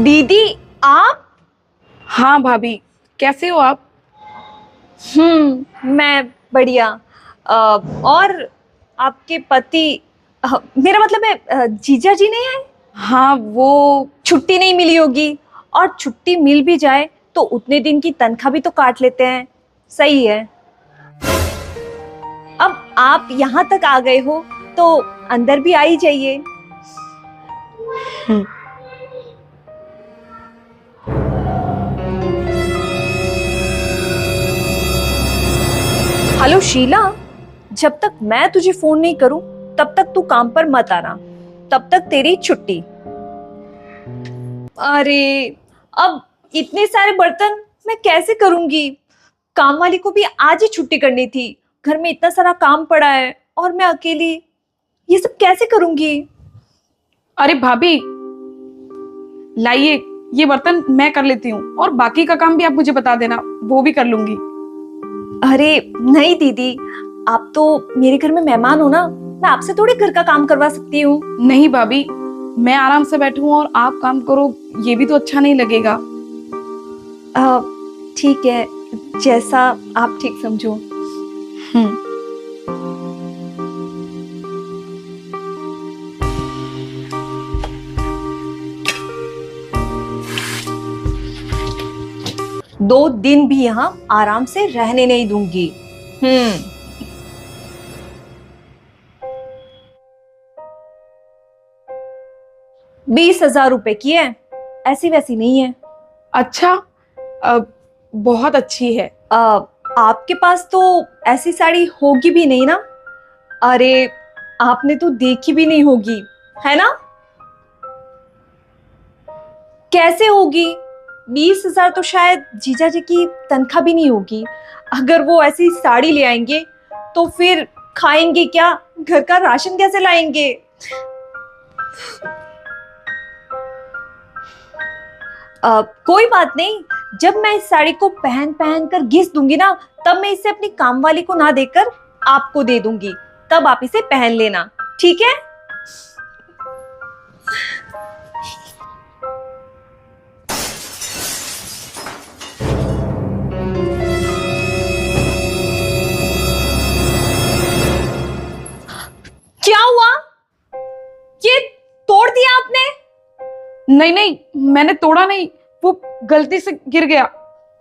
दीदी आप। हाँ भाभी, कैसे हो आप? मैं बढ़िया। और आपके पति, मेरा मतलब है, जीजा जी नहीं आए? हाँ वो छुट्टी नहीं मिली होगी, और छुट्टी मिल भी जाए तो उतने दिन की तनख्वाह भी तो काट लेते हैं। सही है। अब आप यहाँ तक आ गए हो तो अंदर भी आ ही जाइए। हम्म, हेलो शीला, जब तक मैं तुझे फोन नहीं करूं तब तक तू काम पर मत आना। तब तक तेरी छुट्टी। अरे, अब इतने सारे बर्तन मैं कैसे करूंगी? काम वाली को भी आज ही छुट्टी करनी थी। घर में इतना सारा काम पड़ा है और मैं अकेली ये सब कैसे करूंगी? अरे भाभी, लाइए, ये बर्तन मैं कर लेती हूँ और बाकी का काम भी आप मुझे बता देना, वो भी कर लूंगी। अरे नहीं दीदी, आप तो मेरे घर में मेहमान हो ना, मैं आपसे थोड़ी घर का काम करवा सकती हूँ। नहीं भाभी, मैं आराम से बैठूं और आप काम करो, ये भी तो अच्छा नहीं लगेगा। ठीक है, जैसा आप ठीक समझो। हम्म, 2 दिन भी यहाँ आराम से रहने नहीं दूंगी। 20,000 रुपए की है, ऐसी वैसी नहीं है। अच्छा, बहुत अच्छी है। आपके पास तो ऐसी साड़ी होगी भी नहीं ना? अरे, आपने तो देखी भी नहीं होगी, है ना? कैसे होगी? 20,000 तो शायद जीजा जी की तनख्वाह भी नहीं होगी। अगर वो ऐसी साड़ी ले आएंगे तो फिर खाएंगे क्या? घर का राशन कैसे लाएंगे? कोई बात नहीं, जब मैं इस साड़ी को पहन पहन कर घिस दूंगी ना, तब मैं इसे अपनी काम वाली को ना देकर आपको दे दूंगी। तब आप इसे पहन लेना, ठीक है? क्या हुआ? ये तोड़ दिया आपने? नहीं नहीं, मैंने तोड़ा नहीं, वो गलती से गिर गया।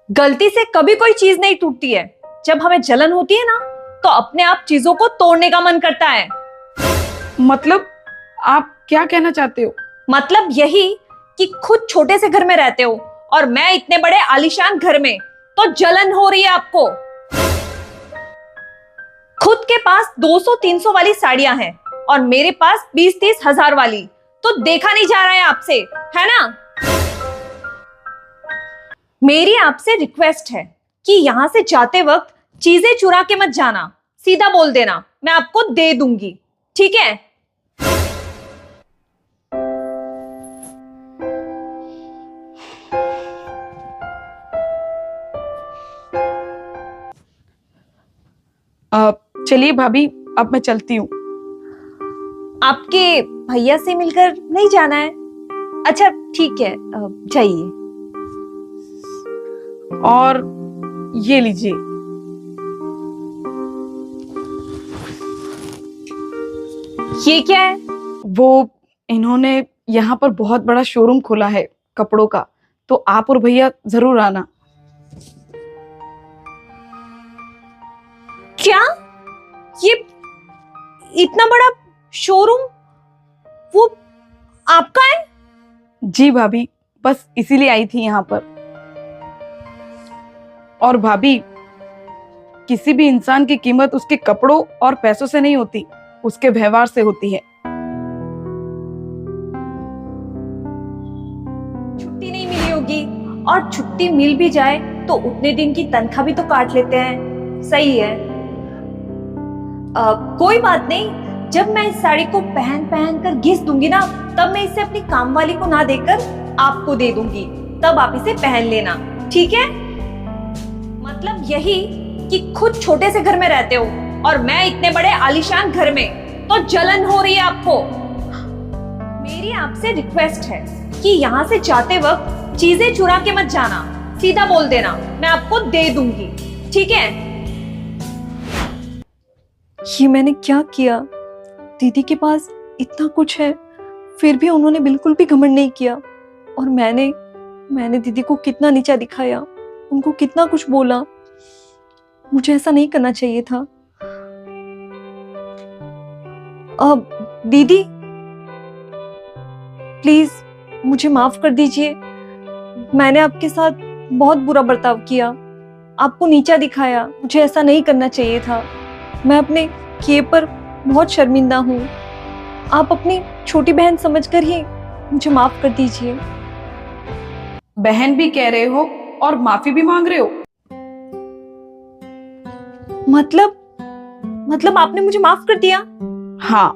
गलती से कभी कोई चीज नहीं टूटती है। जब हमें जलन होती है ना, तो अपने आप चीजों को तोड़ने का मन करता है। मतलब आप क्या कहना चाहते हो? मतलब यही कि खुद छोटे से घर में रहते हो और मैं इतने बड़े आलीशान घर में, तो जलन हो रही है आपको। खुद के पास 200-300 वाली साड़ियां हैं और मेरे पास 20-30 हजार वाली, तो देखा नहीं जा रहा है आपसे, है ना? मेरी आपसे रिक्वेस्ट है कि यहां से जाते वक्त चीजें चुरा के मत जाना। सीधा बोल देना, मैं आपको दे दूंगी, ठीक है? चलिए भाभी, अब मैं चलती हूँ। आपके भैया से मिलकर नहीं जाना है? अच्छा ठीक है, जाइए। और ये लीजिए। ये क्या है? वो इन्होंने यहाँ पर बहुत बड़ा शोरूम खोला है कपड़ों का, तो आप और भैया जरूर आना। क्या? ये इतना बड़ा शोरूम वो आपका है? जी भाभी, बस इसीलिए आई थी यहाँ पर। और भाभी, किसी भी इंसान की कीमत उसके कपड़ों और पैसों से नहीं होती, उसके व्यवहार से होती है। छुट्टी नहीं मिली होगी, और छुट्टी मिल भी जाए तो उतने दिन की तनख्वाह भी तो काट लेते हैं। सही है। कोई बात नहीं, जब मैं इस साड़ी को पहन पहन कर घिस दूंगी ना, तब मैं इसे अपनी काम वाली को ना देकर आपको दे दूंगी। तब आप इसे पहन लेना, ठीक है? मतलब यही कि खुद छोटे से घर में रहते हो और मैं इतने बड़े आलीशान घर में, तो जलन हो रही है आपको। मेरी आपसे रिक्वेस्ट है कि यहाँ से जाते वक्त चीजें चुरा के मत जाना, सीधा बोल देना, मैं आपको दे दूंगी, ठीक है? ये मैंने क्या किया? दीदी के पास इतना कुछ है, फिर भी उन्होंने बिल्कुल भी घमंड नहीं किया। और मैंने दीदी को कितना नीचा दिखाया, उनको कितना कुछ बोला। मुझे ऐसा नहीं करना चाहिए था। अब दीदी प्लीज मुझे माफ कर दीजिए। मैंने आपके साथ बहुत बुरा बर्ताव किया, आपको नीचा दिखाया। मुझे ऐसा नहीं करना चाहिए था। मैं अपने किए पर बहुत शर्मिंदा हूँ। आप अपनी छोटी बहन समझकर ही मुझे माफ कर दीजिए। बहन भी कह रहे हो और माफी भी मांग रहे हो? मतलब आपने मुझे माफ कर दिया? हाँ।